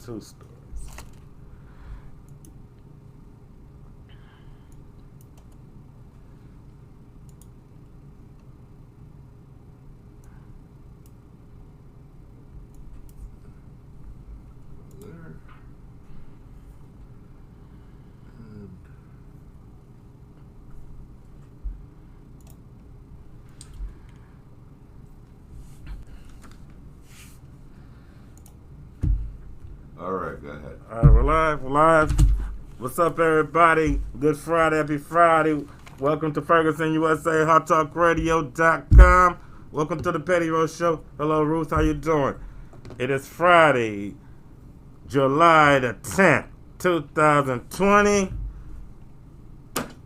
two stories. All right, go ahead. All right, we're live. What's up, everybody? Good Friday, happy Friday. Welcome to Ferguson, USA, HotTalkRadio.com. Welcome to the Petty Roast Show. Hello, Ruth, how you doing? It is Friday, July the 10th, 2020.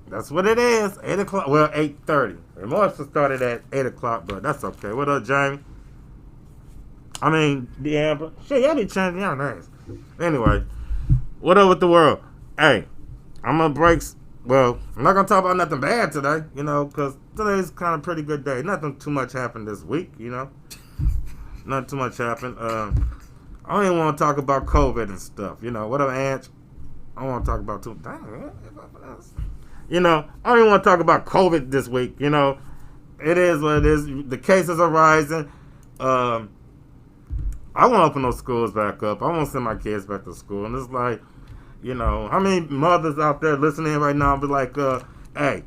That's what it is, 8 o'clock, well, 8:30. Remorse started at 8 o'clock, but that's okay. What up, Jamie? I mean, D'Amber. Shit, y'all be changing y'all names. Anyway, what up with the world? Hey, I'm gonna break. Well, I'm not gonna talk about nothing bad today, you know, because today's kind of a pretty good day. Nothing too much happened this week, you know. Not too much happened. I don't even want to talk about COVID and stuff, you know. What up, Ange? I don't want to talk about too. You know, I don't even want to talk about COVID this week, you know. It is what it is. The cases are rising. I want to open those schools back up. I want to send my kids back to school. And it's like, you know, how many mothers out there listening right now be like, hey,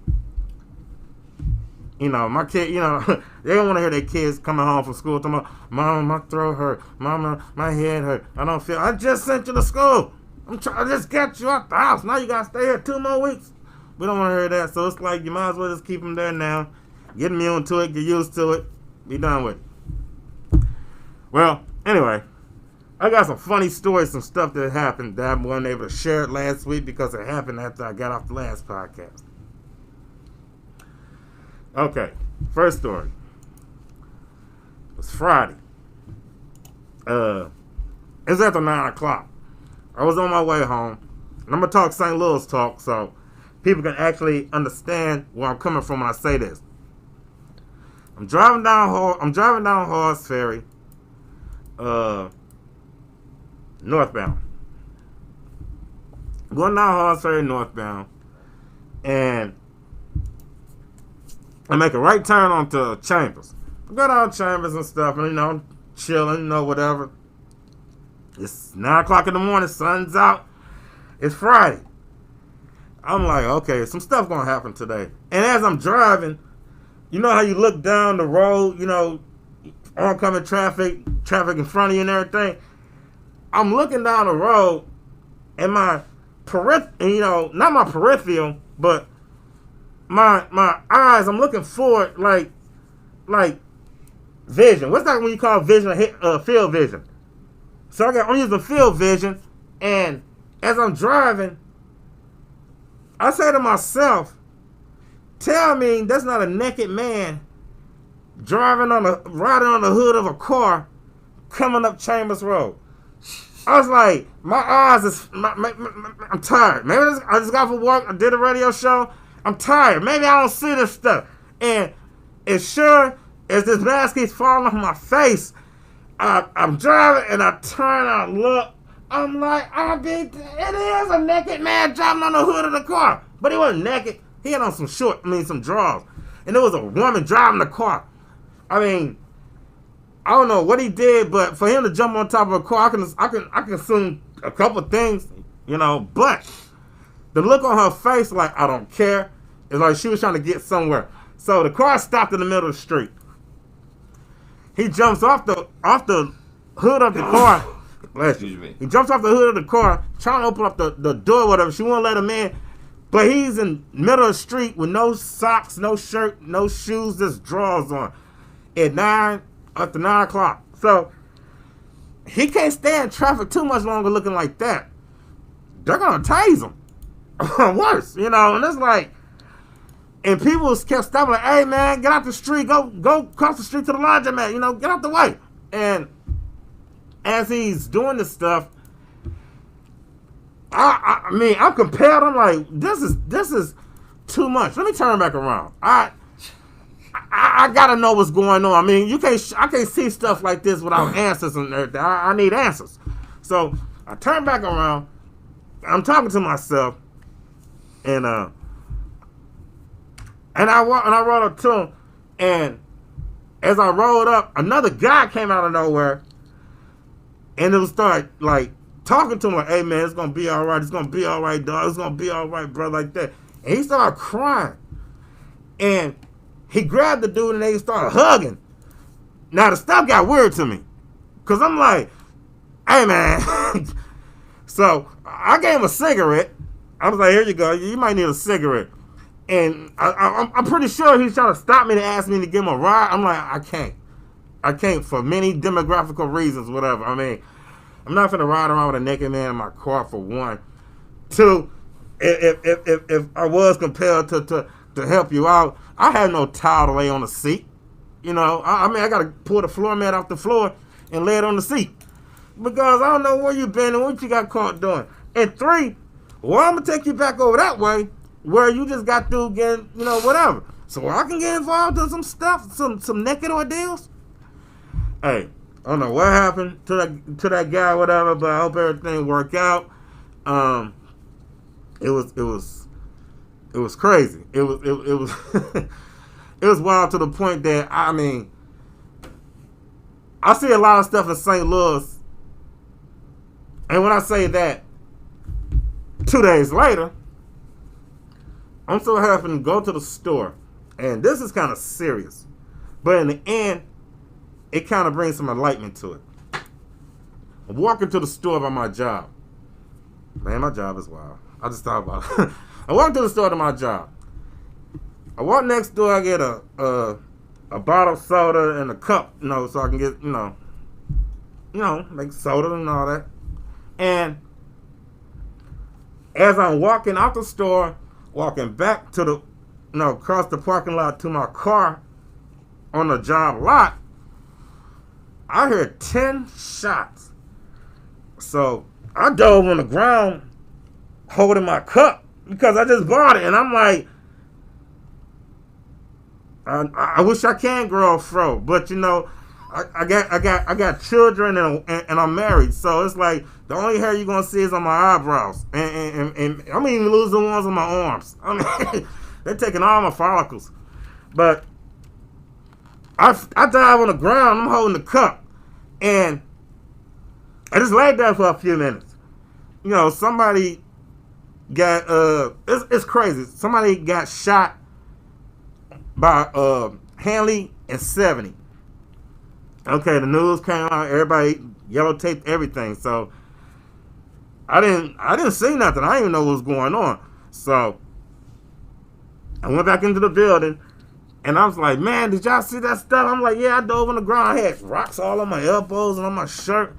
you know, my kid, you know, they don't want to hear their kids coming home from school talking about, Mama, my throat hurt. Mama, my head hurt. I just sent you to school. I just got you out the house. Now you got to stay here 2 more weeks. We don't want to hear that. So it's like, you might as well just keep them there now. Get immune to it. Get used to it. Be done with it. Well, anyway, I got some funny stories, some stuff that happened that I wasn't able to share it last week because it happened after I got off the last podcast. Okay, first story. It was Friday. It was after 9 o'clock. I was on my way home. And I'm going to talk St. Louis talk so people can actually understand where I'm coming from when I say this. I'm driving down Horse Ferry. Northbound. Going down Horse Ferry northbound, and I make a right turn onto Chambers. I go down Chambers and stuff, and you know, I'm chilling, you know, whatever. It's 9 o'clock in the morning, sun's out. It's Friday. I'm like, okay, some stuff gonna happen today. And as I'm driving, you know how you look down the road, you know, oncoming traffic in front of you and everything. I'm looking down the road, and my not my peripheral, but my eyes. I'm looking forward, like vision. What's that when you call vision? Field vision. So I'm using field vision, and as I'm driving, I say to myself, "Tell me that's not a naked man riding on the hood of a car coming up Chambers Road." I was like, my eyes is, I'm tired. Maybe I just got from work. I did a radio show. I'm tired. Maybe I don't see this stuff. And as sure as this mask keeps falling off my face, I'm driving and I turn and I look. I'm like, it is a naked man driving on the hood of the car. But he wasn't naked. He had on some drawers. And there was a woman driving the car. I mean, I don't know what he did, but for him to jump on top of a car, I can assume a couple things, you know. But the look on her face, like I don't care, is like she was trying to get somewhere. So the car stopped in the middle of the street. He jumps off the hood of the car. Excuse me. He jumps off the hood of the car, trying to open up the door, whatever. She won't let him in. But he's in the middle of the street with no socks, no shirt, no shoes, just drawers on. After 9 o'clock. So he can't stay in traffic too much longer looking like that. They're gonna tase him. Worse, you know, and it's like, and people kept stopping like, hey man, get out the street, go cross the street to the laundromat, you know, get out the way. And as he's doing this stuff, I mean, I'm compelled. I'm like, this is too much. Let me turn back around. I gotta know what's going on. I mean, I can't see stuff like this without answers and everything. I need answers. So I turn back around. I'm talking to myself, and I rolled up to him, and as I rolled up, another guy came out of nowhere, and it was start like talking to him like, "Hey man, it's gonna be all right. It's gonna be all right, dog. It's gonna be all right, bro." Like that, and he started crying, and he grabbed the dude and they started hugging. Now the stuff got weird to me, cause I'm like, "Hey man." So I gave him a cigarette. I was like, "Here you go. You might need a cigarette." And I'm pretty sure he's trying to stop me to ask me to give him a ride. I'm like, I can't for many demographical reasons, whatever. I mean, I'm not gonna ride around with a naked man in my car, for one. Two, if I was compelled to help you out, I had no towel to lay on the seat. You know, I mean, I gotta pull the floor mat off the floor and lay it on the seat, because I don't know where you've been and what you got caught doing. And three, well, I'm gonna take you back over that way where you just got through getting, you know, whatever. So I can get involved in some stuff, some naked ordeals. Hey, I don't know what happened to that guy, whatever, but I hope everything worked out. It was crazy. It was it was wild to the point that, I mean, I see a lot of stuff in St. Louis, and when I say that, 2 days later, I'm so happy to go to the store, and this is kind of serious, but in the end, it kind of brings some enlightenment to it. I'm walking to the store by my job. Man, my job is wild. I just thought about it. I walk to the store to my job. I walk next door, I get a bottle of soda and a cup, you know, so I can get, you know, make soda and all that. And as I'm walking out the store, walking back to the, you know, across the parking lot to my car on the job lot, I heard 10 shots. So I dove on the ground holding my cup because I just bought it, and I'm like, I wish I can grow a fro, but you know, I got children and I'm married, so it's like the only hair you're gonna see is on my eyebrows, and I'm even losing ones on my arms. I mean, they're taking all my follicles. But I dive on the ground, I'm holding the cup, and I just laid there for a few minutes. You know, somebody got it's crazy. Somebody got shot by Hanley and 70. Okay, the news came out, everybody yellow taped everything. So I didn't see nothing. I didn't even know what was going on. So I went back into the building, and I was like, man, did y'all see that stuff? I'm like, yeah, I dove on the ground. I had rocks all on my elbows and on my shirt.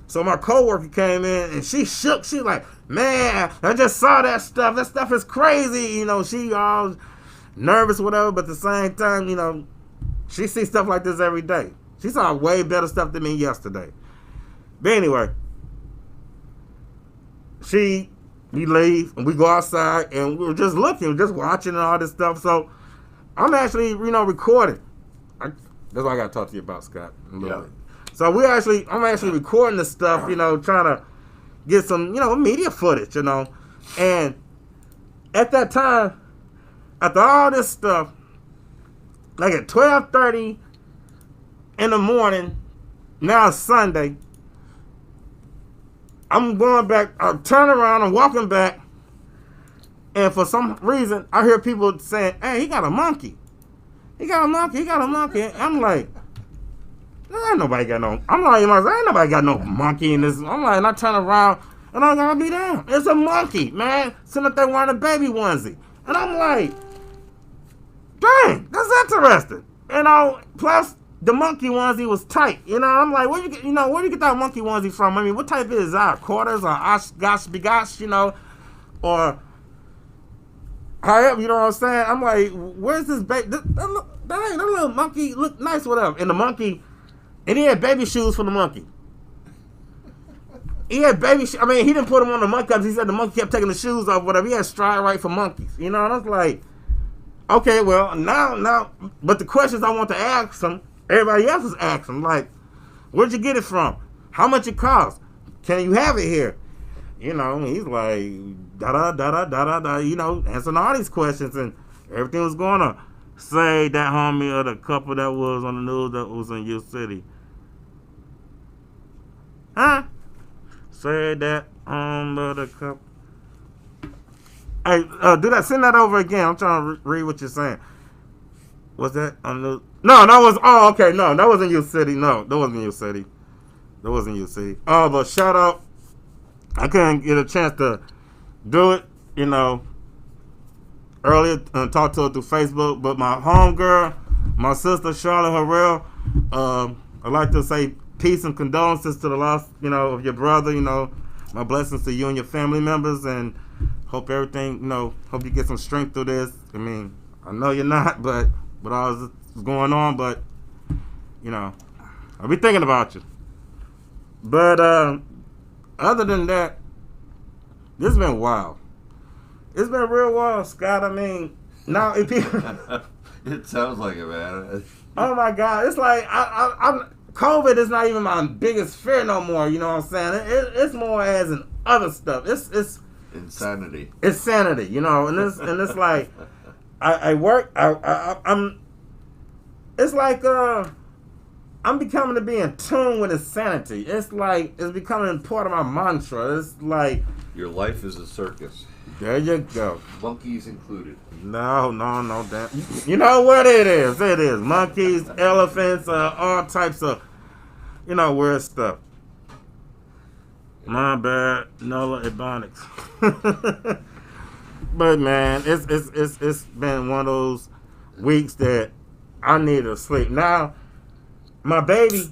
So my coworker came in, and she shook. She like, man, I just saw that stuff. That stuff is crazy. You know, she all nervous, whatever, but at the same time, you know, she sees stuff like this every day. She saw way better stuff than me yesterday. But anyway, we leave, and we go outside, and we were just looking, just watching and all this stuff. So I'm actually, you know, recording. That's what I got to talk to you about, Scott. Yeah. So I'm actually recording this stuff, you know, trying to get some, you know, media footage, you know. And at that time, after all this stuff, like at 12:30 in the morning, now it's Sunday, I'm going back, I turn around, I'm walking back, and for some reason, I hear people saying, hey, he got a monkey. He got a monkey, he got a monkey. I'm like, ain't nobody got no monkey in this. I'm like, and I turn around, and I gotta be down. It's a monkey, man, sitting up there wearing a baby onesie. And I'm like, dang, that's interesting. You know, plus the monkey onesie was tight. You know, I'm like, where you get that monkey onesie from? I mean, what type is that? Quarters or gosh begosh, you know, or however, you know what I'm saying? I'm like, where's this baby? That little monkey look nice, whatever. And the monkey, and he had baby shoes for the monkey. He had baby shoes. I mean, he didn't put them on the monkey because he said the monkey kept taking the shoes off, whatever. He had stride right for monkeys. You know, and I was like, okay, well, now, but the questions I want to ask him, everybody else is asking, like, where'd you get it from? How much it cost? can you have it here? You know, he's like, da-da-da-da-da-da-da, you know, answering all these questions and everything was going on. Say that homie or the couple that was on the news that was in your city. Huh? Say that the couple. Hey, do that. Send that over again. I'm trying to read what you're saying. Was that on the? No, that was. Oh, okay. No, that wasn't your city. No, that wasn't your city. That wasn't your city. Oh, but shout out. I couldn't get a chance to do it, you know, earlier and talk to her through Facebook. But my homegirl, my sister Charlotte Harrell, I'd like to say peace and condolences to the loss, you know, of your brother. You know, my blessings to you and your family members, and hope everything, you know, hope you get some strength through this. I mean, I know you're not, but all this is going on, but you know, I'll be thinking about you. But other than that, this has been wild. It's been real wild, Scott. I mean, now if people, It sounds like it, man. oh my God, it's like I'm COVID is not even my biggest fear no more. You know what I'm saying? It's more as in other stuff. It's insanity. It's sanity, you know, and it's like I work. I'm. It's like I'm becoming to be in tune with insanity. It's like it's becoming part of my mantra. It's like Your life is a circus. there you go. Monkeys included. No, damn. You know what it is? It is monkeys, elephants, all types of, you know, weird stuff. My bad, Nola Ebonics. But man, it's been one of those weeks that I need to sleep. Now, my baby,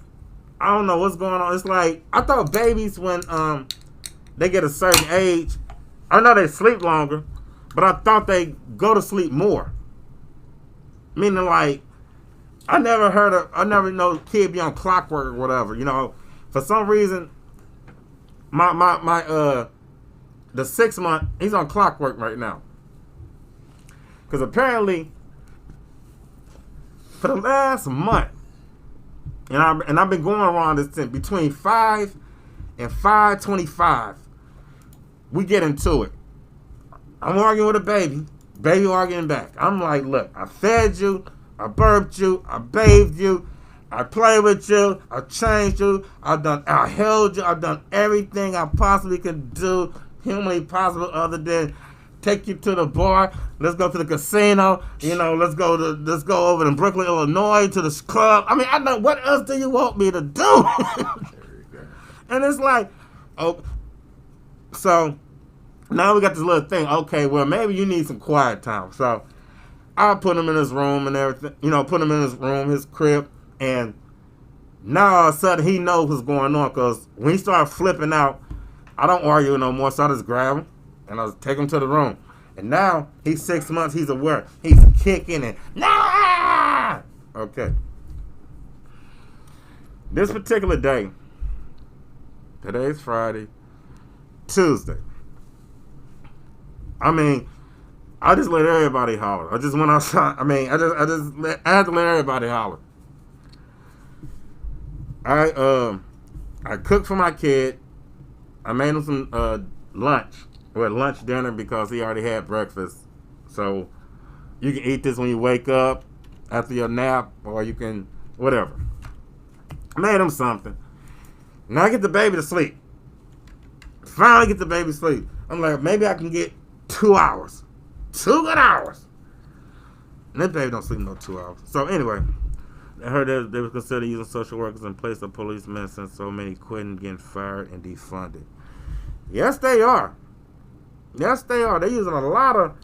I don't know what's going on. It's like I thought babies when they get a certain age, I know they sleep longer, but I thought they go to sleep more. Meaning like I never know kid be on clockwork or whatever. You know, for some reason, my the 6 month, he's on clockwork right now. Because apparently, for the last month, and I've been going around this thing, between 5 and 5:25, we get into it. I'm arguing with a baby arguing back. I'm like, look, I fed you, I burped you, I bathed you, I played with you, I changed you, I held you, I've done everything I possibly could do, humanly possible, other than take you to the bar. Let's go to the casino. You know, let's go over in Brooklyn, Illinois, to the club. I mean, I know what else do you want me to do? And it's like, oh, so now we got this little thing. Okay, well maybe you need some quiet time. So I put him in his room and everything. You know, put him in his room, his crib, and now all of a sudden he knows what's going on. Because when he started flipping out, I don't argue no more. So I just grab him and I take him to the room. And now he's 6 months. He's aware. He's kicking it. Nah! Okay. This particular day, today's Friday, Tuesday. I mean, I just let everybody holler. I just went outside. I mean, I had to let everybody holler. I cooked for my kid. I made him some lunch. Well, lunch dinner because he already had breakfast. So you can eat this when you wake up after your nap, or you can whatever. I made him something. Now I get the baby to sleep. Finally get the baby to sleep. I'm like, maybe I can get 2 hours. 2 good hours. And that baby don't sleep no 2 hours. So anyway, I heard that they were considering using social workers in place of policemen since so many quitting, getting fired, and defunded. Yes, they are. Yes, they are. They're using a lot of...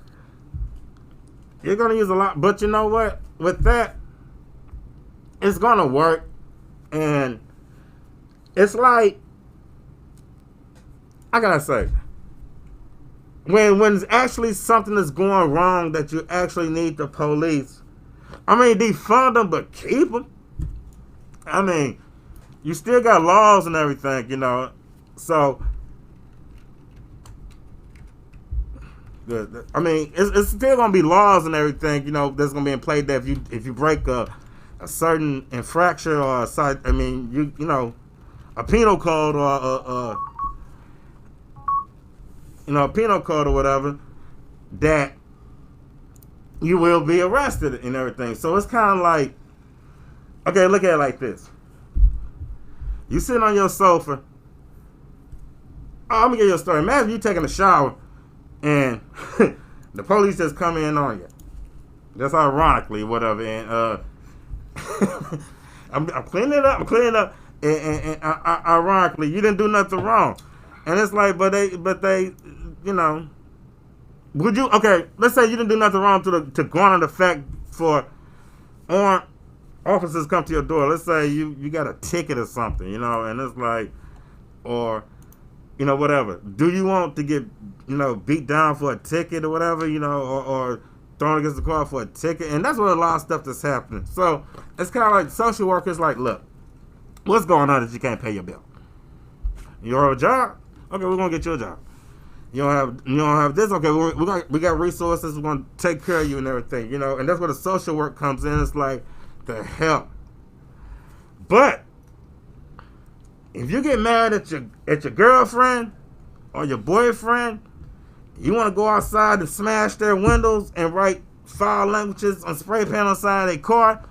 You're going to use a lot. But you know what? With that, it's going to work. And it's like... I gotta say... When actually something is going wrong that you actually need the police... I mean, defund them, but keep them. I mean, you still got laws and everything, you know. So... I mean, it's still gonna be laws and everything, you know, that's gonna be in play that if you break a certain infraction or a site, I mean, you know, a penal code or penal code or whatever, that you will be arrested and everything. So it's kind of like, okay, look at it like this. You sitting on your sofa. Oh, I'm gonna give you a story. Imagine you taking a shower and the police just come in on you. That's ironically whatever. And I'm cleaning it up. I'm cleaning it up. And ironically, you didn't do nothing wrong. And it's like, but they, would you? Okay, let's say you didn't do nothing wrong to garner the fact for armed officers come to your door. Let's say you got a ticket or something, and it's like, or whatever. Do you want to get beat down for a ticket or whatever, or thrown against the car for a ticket? And that's what a lot of stuff that's happening. So it's kind of like social workers like, look, what's going on that you can't pay your bill? You don't have a job? Okay, we're gonna get you a job. You don't have this? Okay, we got resources. We're gonna take care of you and everything, And that's where the social work comes in. It's like the help. But if you get mad at your girlfriend or your boyfriend, you want to go outside and smash their windows and write foul languages on spray paint on the side of their car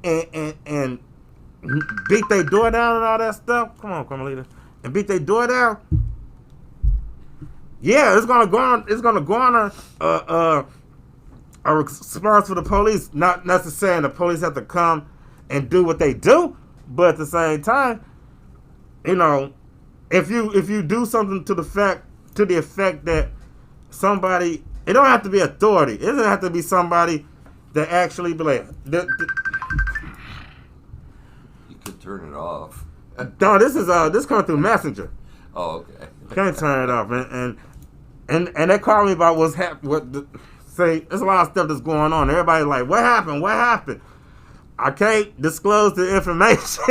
and beat their door down and all that stuff. Come on, Carmelita. And beat their door down. Yeah, it's gonna garner a response for the police. Not necessarily the police have to come and do what they do, but at the same time, if you do something to the effect that somebody, it don't have to be authority. It doesn't have to be somebody that actually be like, you could turn it off. No, this coming through Messenger. Oh, okay. Can't turn it off, and they call me about what's happening. Say, there's a lot of stuff that's going on. Everybody's like, what happened? What happened? I can't disclose the information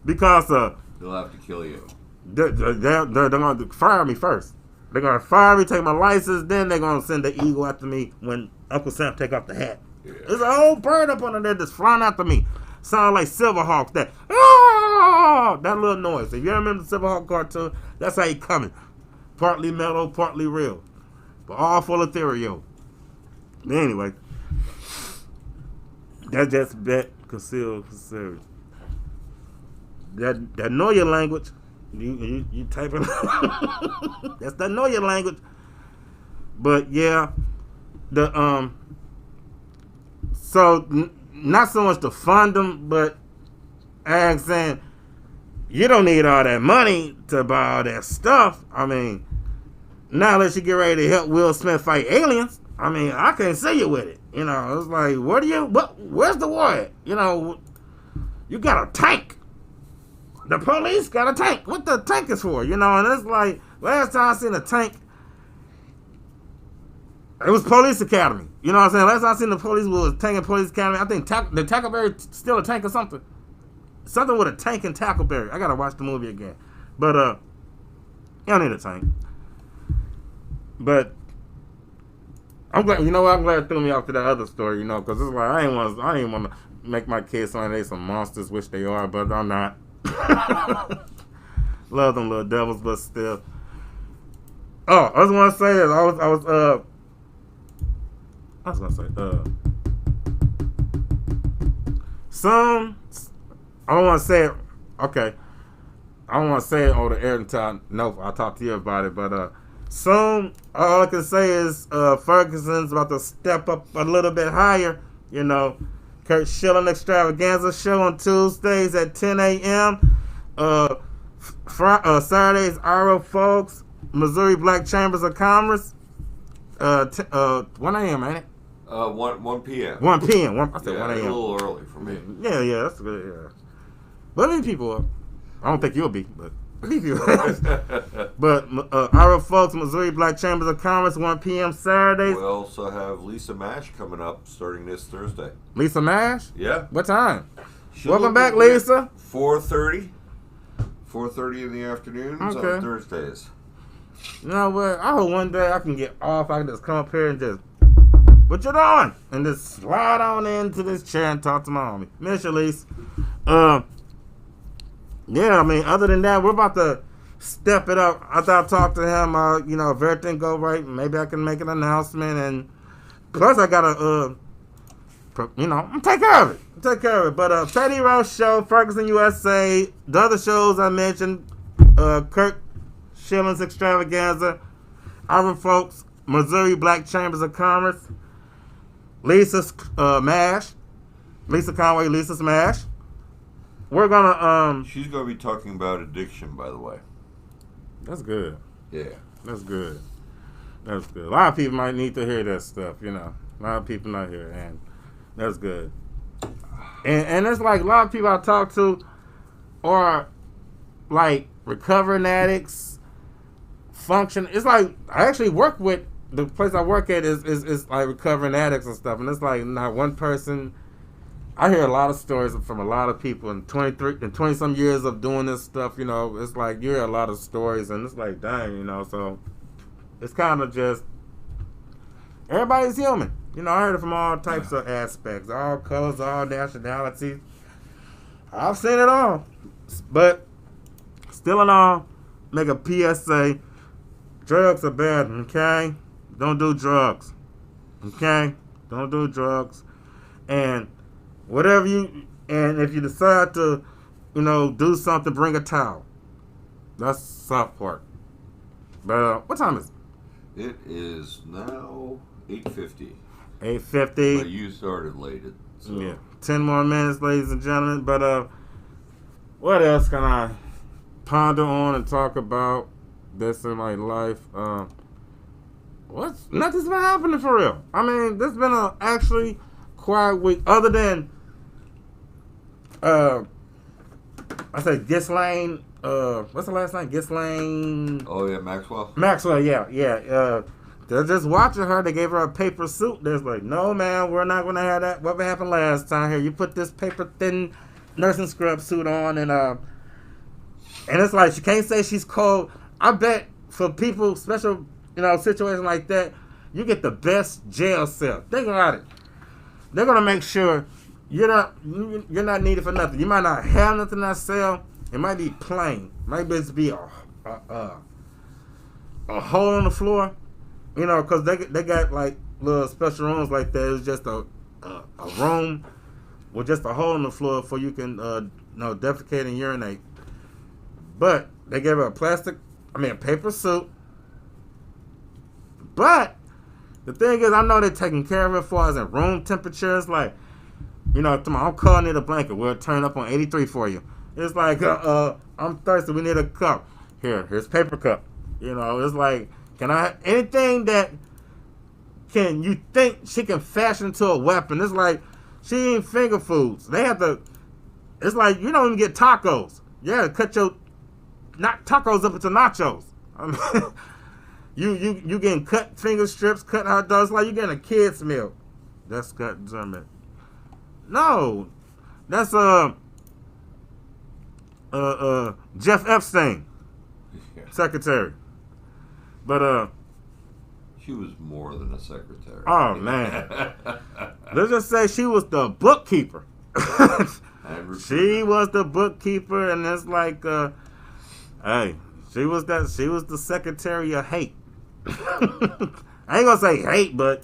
because they'll have to kill you. They're going to fire me first. They're going to fire me, take my license, then they're going to send the eagle after me when Uncle Sam take off the hat. Yeah. There's a whole bird up under there that's flying after me. Sound like Silverhawk. That little noise. If you remember the Silverhawk cartoon, that's how he coming. Partly metal, partly real. But all full of Latherial. Anyway. That's just bet concealed. That know your language. You type it. That's that know your language. But yeah, so not so much to fund them, but I'm saying you don't need all that money to buy all that stuff. I mean, now that you get ready to help Will Smith fight aliens, I mean, I can't see you with it. It's like, where's the war at? You got a tank. The police got a tank. What the tank is for? And it's like, last time I seen a tank, it was Police Academy. You know what I'm saying? Last time I seen the police was tank in Police Academy. I think the Tackleberry still a tank or something. Something with a tank and Tackleberry. I gotta watch the movie again. But you don't need a tank. But I'm glad. You know what? I'm glad it threw me off to that other story. Because it's like I ain't want to make my kids sound like they some monsters, which they are, but I'm not. Love them little devils, but still. Oh, I just want to say that I was gonna say soon. I don't want to say it. Okay, I don't want to say it over the air until I'll talk to you about it. But soon, all I can say is Ferguson's about to step up a little bit higher. Kurt Schilling Extravaganza show on Tuesdays at 10 a.m. Saturdays, Ira Folks, Missouri Black Chambers of Commerce. 1 a.m., ain't it? 1 p.m. 1 p.m. I said 1 a.m. A little early for me. Yeah, that's good. Yeah, but many people up. I don't think you'll be, but many people. But Ira Folks, Missouri Black Chambers of Commerce, 1 p.m. Saturdays. We also have Lisa Mash coming up starting this Thursday. Lisa Mash? Yeah. What time? Welcome back, Lisa. 4:30. 4:30 in the afternoon on Thursdays. You know what? I hope one day I can get off. I can just come up here and just, what you doing? And just slide on into this chair and talk to my homie. Miss Elise. Yeah, I mean, other than that, we're about to step it up. After I talk to him, you know, if everything go right, maybe I can make an announcement. And plus, I gotta, you know, take care of it. But Teddy Rose Show, Ferguson, USA, the other shows I mentioned, Kirk Schilling's Extravaganza, Our Folks, Missouri Black Chambers of Commerce, Lisa's MASH, Lisa Conway, Lisa's MASH. We're gonna She's gonna be talking about addiction, by the way. That's good. Yeah. That's good. A lot of people might need to hear that stuff, you know. A lot of people not here, and that's good. And it's like a lot of people I talk to are like recovering addicts, function. It's like I actually work with the place I work at is like recovering addicts and stuff, and it's like not one person. I hear a lot of stories from a lot of people in 20 some years of doing this stuff. You know, it's like you hear a lot of stories, and it's like, dang, you know. So it's kind of just everybody's human. You know, I heard it from all types of aspects, all colors, all nationalities. I've seen it all, but still in all, make a PSA: drugs are bad. Okay, don't do drugs. Okay, don't do drugs, and whatever and if you decide to, you know, do something, bring a towel. That's the soft part. But what time is it? It is now 8:50. 8:50. But you started late. So. Yeah. 10 more minutes, ladies and gentlemen. But what else can I ponder on and talk about this in my life? Nothing's been happening for real. I mean, this has been a actually quiet week, other than I said Ghislaine. What's the last name? Ghislaine. Oh yeah, Maxwell. Maxwell, yeah. They're just watching her. They gave her a paper suit. They're like, no, man, we're not going to have that. What happened last time? Here, you put this paper thin nursing scrub suit on, and it's like she can't say she's cold. I bet for people, special, you know, situations like that, you get the best jail cell. Think about it. They're gonna make sure you're not needed for nothing. You might not have nothing in that cell. It might be plain. It might just be a hole in the floor. You know, because they got like little special rooms like that. It's just a room with just a hole in the floor for you can defecate and urinate. But they gave her a paper suit. But the thing is, I know they're taking care of it as far as in room temperatures. Like, you know, I'm calling it a blanket. We'll turn up on 83 for you. It's like, I'm thirsty. We need a cup. Here's paper cup. You know, it's like, can I have anything that you think she can fashion into a weapon? It's like she ain't finger foods. They have to. It's like you don't even get tacos. Yeah, cut your not tacos up into nachos. I mean, you getting cut finger strips, cut hot dogs like you getting a kid's meal. That's cut German. No, that's Jeff Epstein, secretary. But she was more than a secretary. Oh man. Let's just say she was the bookkeeper. She was the bookkeeper, and it's like hey, she was the secretary of hate. I ain't gonna say hate, but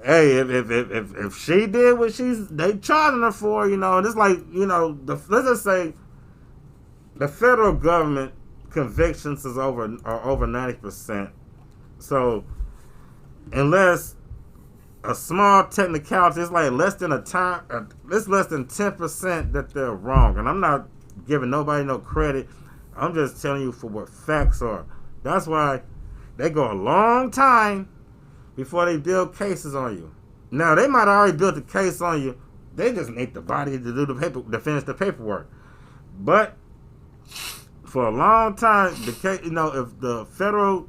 hey, if she did what they charging her for, you know, and it's like, you know, let's just say the federal government convictions are over 90%. So unless a small technicality, it's like less than it's less than 10% that they're wrong. And I'm not giving nobody no credit. I'm just telling you for what facts are. That's why they go a long time before they build cases on you. Now they might already built a case on you. They just need the body to do to finish the paperwork. But for a long time, the case, you know, if the federal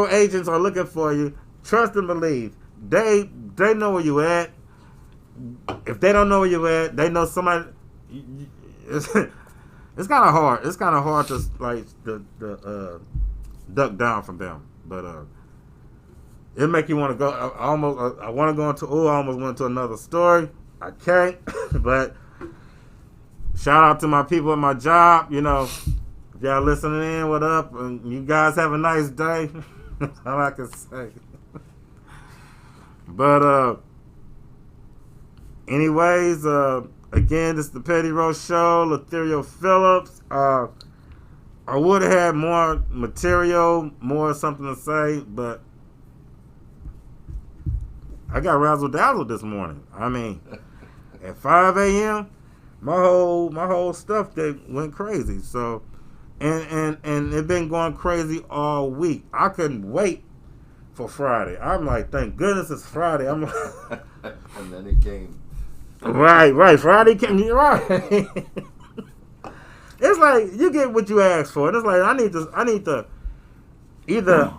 agents are looking for you, trust and believe. They know where you at. If they don't know where you at, they know somebody. It's kind of hard. It's kind of hard to like the duck down from them. But it make you want to go. I want to go into. I almost went into another story. I can't. But Shout out to my people at my job. You know, if y'all listening in, what up? And you guys have a nice day. That's all I can say. But anyways, again, this is the Petty Roast Show. Latherial Phillips. I would have had more material, more something to say, but I got razzle-dazzled this morning. I mean, at 5 a.m., my whole stuff that went crazy. So, and it been going crazy all week. I couldn't wait for Friday. I'm like, thank goodness it's Friday. I'm like, and then it came. Right. Friday came. You're right. It's like you get what you ask for. And it's like I need to either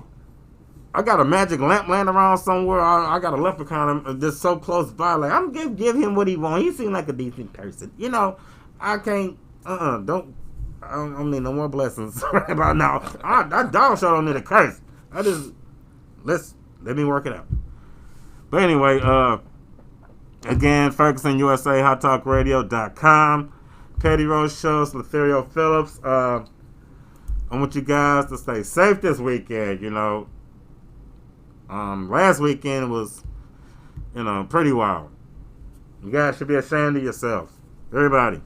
I got a magic lamp laying around somewhere. I got a leprechaun just so close by. Like I'm gonna give him what he wants. He seems like a decent person. You know, I can't. I don't need no more blessings right about now. I dog show don't need a curse. I just let me work it out. But anyway, again, Ferguson USA, HotTalkRadio.com. Petty Roast Shows, Latherial Phillips. I want you guys to stay safe this weekend. You know, last weekend was, pretty wild. You guys should be ashamed of yourselves. Everybody,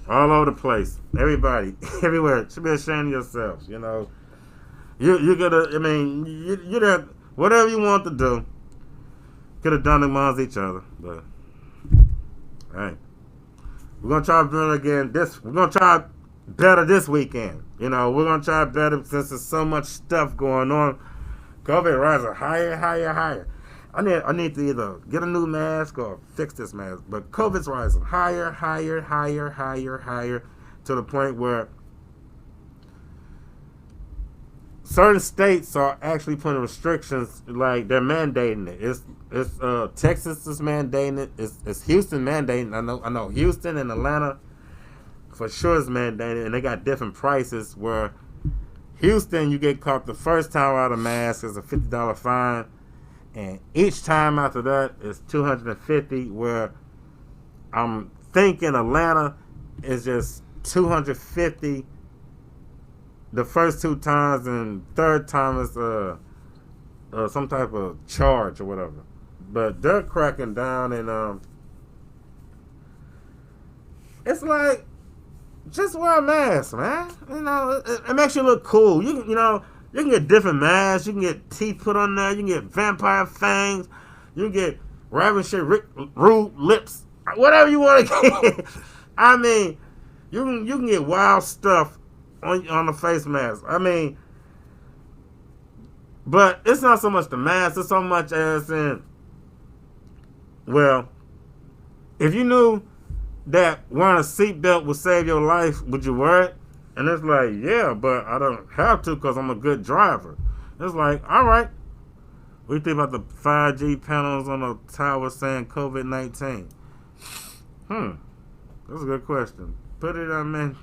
all over the place. Everybody, everywhere, should be ashamed of yourselves. You know, you gotta. I mean, you done whatever you want to do. Could have done it amongst each other, but hey. We're gonna try better again. We're gonna try better this weekend. You know, we're gonna try better since there's so much stuff going on. COVID rising higher. I need to either get a new mask or fix this mask. But COVID's rising higher to the point where certain states are actually putting restrictions, like they're mandating it. It's Texas is mandating it. It's Houston mandating. I know Houston and Atlanta for sure is mandating, and they got different prices. Where Houston, you get caught the first time out of mask is a $50 fine, and each time after that is $250. Where I'm thinking Atlanta is just $250. The first two times, and third time is some type of charge or whatever. But they're cracking down, and it's like just wear a mask, man. You know, it makes you look cool. You can get different masks. You can get teeth put on there. You can get vampire fangs. You can get rabbit shit, rude lips, whatever you want to get. I mean, you can get wild stuff on the face mask. I mean, but it's not so much the mask, it's so much as in, well, if you knew that wearing a seatbelt would save your life, would you wear it? And it's like, yeah, but I don't have to because I'm a good driver. It's like, all right, what do you think about the 5G panels on the tower saying COVID-19? That's a good question. Put it on, man.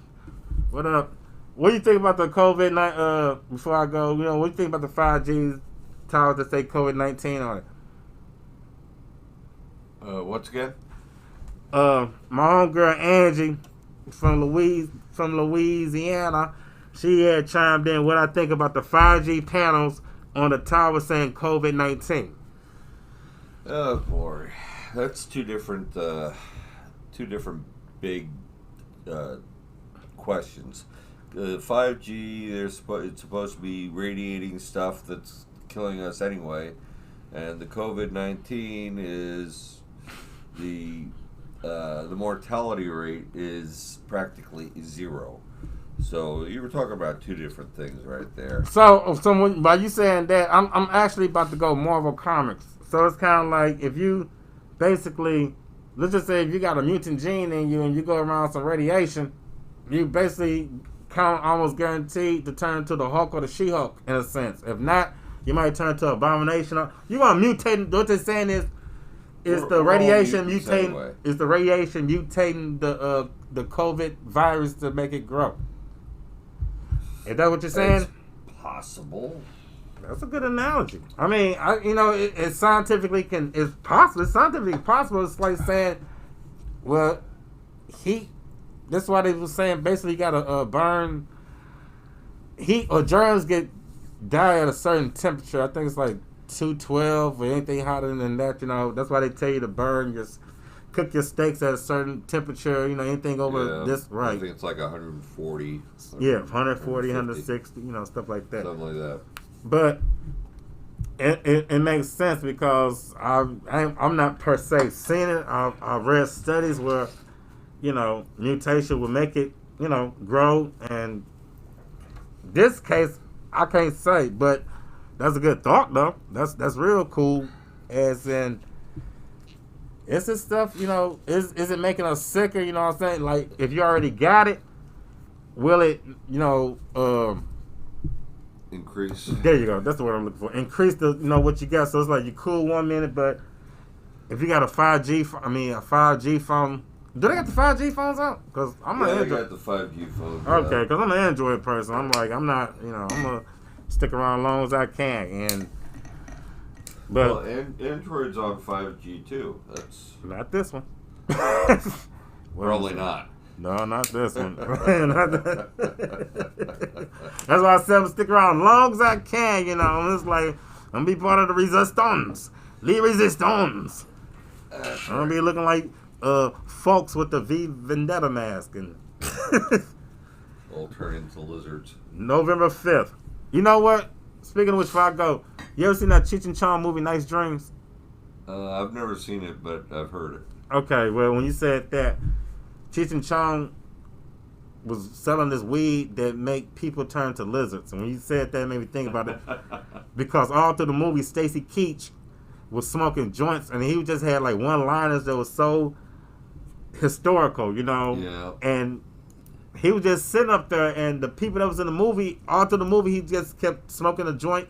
What up? What do you think about the COVID-19, before I go, what do you think about the 5G towers that say COVID-19 on it? Once again? My homegirl Angie from Louisiana, she had chimed in what I think about the 5G panels on the tower saying COVID-19. Oh, boy. That's two different big questions. 5G, it's supposed to be radiating stuff that's killing us anyway, and the COVID-19 is the mortality rate is practically zero. So you were talking about two different things right there. So by you saying that, I'm actually about to go Marvel Comics. So it's kind of like if you basically, let's just say if you got a mutant gene in you and you go around some radiation, you basically almost guaranteed to turn to the Hulk or the She-Hulk in a sense. If not, you might turn to Abomination. You want to mutate. What they're saying is the radiation mutating. Is the radiation mutating the COVID virus to make it grow? Is that what you're saying? It's possible. That's a good analogy. I mean, it's scientifically possible. It's scientifically possible. It's like saying, well, heat That's why they were saying basically you gotta burn heat or germs die at a certain temperature. I think it's like 212 or anything hotter than that. That's why they tell you to cook your steaks at a certain temperature. Anything over this, right? I think it's like 140. Yeah, 140, 160. Stuff like that. Something like that. But it makes sense because I'm not per se seeing it. I've read studies where mutation will make it grow, and this case I can't say, but that's a good thought though. That's real cool. As in, is this stuff is it making us sicker? You know what I'm saying? Like if you already got it, will it increase? There you go. That's the word I'm looking for. Increase the what you got. So it's like you cool 1 minute, but if you got a 5G phone. Do they got the 5G phones out? Because I'm an Android. They got the 5G phones. Okay, because I'm an Android person. I'm like, I'm not, I'm gonna stick around as long as I can. But Android's on 5G too. That's not this one. Probably not. No, not this one. That's why I said I'm gonna stick around as long as I can. I'm just like, I'm gonna be part of the resistance. Les resistance. I'm gonna be looking like folks with the V Vendetta mask and all turn into lizards. November 5th. You know what? Speaking of which, before I go, you ever seen that Cheech and Chong movie, Nice Dreams? I've never seen it, but I've heard it. Okay, well, when you said that, Cheech and Chong was selling this weed that make people turn to lizards. And when you said that, it made me think about it. Because all through the movie, Stacy Keach was smoking joints, and he just had like one-liners that was so historical, Yeah. And he was just sitting up there, and the people that was in the movie, all through the movie, he just kept smoking a joint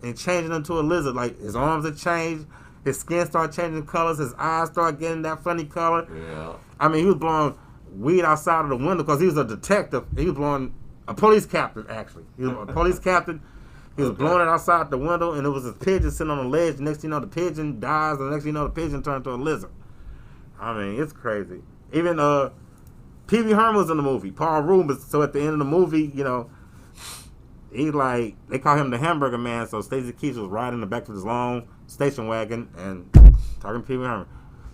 and changing into a lizard. Like his arms had changed, his skin started changing colors, his eyes started getting that funny color. Yeah. I mean, he was blowing weed outside of the window because he was a detective. He was blowing a police captain, actually. He was a police captain. He was blowing it outside the window, and it was a pigeon sitting on the ledge. Next thing you know, the pigeon dies, and the next thing you know, the pigeon turned into a lizard. I mean, it's crazy. Even Pee Wee Herman was in the movie. Paul Rubens. So at the end of the movie, he like, they call him the Hamburger Man. So Stacy Keach was riding in the back of his long station wagon and talking to Pee Wee Herman.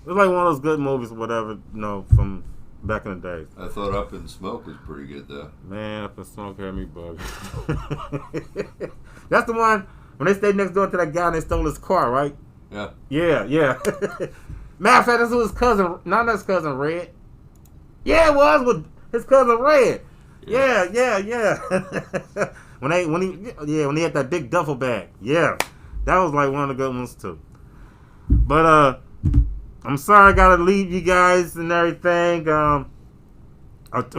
It was like one of those good movies, whatever, from back in the days. I thought Up in Smoke was pretty good though. Man, Up in Smoke had me bugged. That's the one when they stayed next door to that guy and they stole his car, right? Yeah. Yeah. Matter of fact, that's who his cousin. Not his cousin Red. Yeah, it was with his cousin Red. Yeah. when he had that big duffel bag. Yeah, that was like one of the good ones too. But I'm sorry I gotta leave you guys and everything. I'm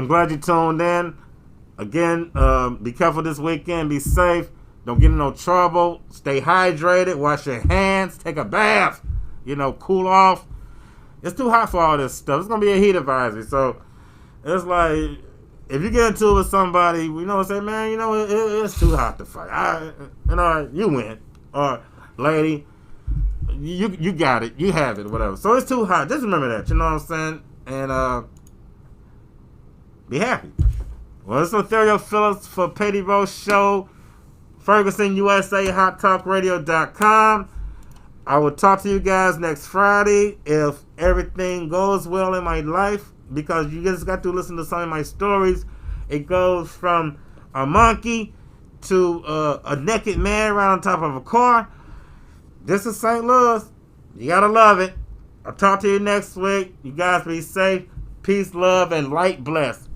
glad you tuned in. Again, be careful this weekend. Be safe. Don't get in no trouble. Stay hydrated. Wash your hands. Take a bath. Cool off. It's too hot for all this stuff. It's gonna be a heat advisory. So it's like if you get into it with somebody, say, man, it's too hot to fight. You win. Or lady, you got it. You have it. Whatever. So it's too hot. Just remember that. You know what I'm saying? And be happy. Well, it's Latherial Phillips for Petty Rose Show. Ferguson, USA, HotTalkRadio.com. I will talk to you guys next Friday if everything goes well in my life, because you just got to listen to some of my stories. It goes from a monkey to a naked man right on top of a car. This is St. Louis. You gotta love it. I'll talk to you next week. You guys be safe. Peace, love, and light bless.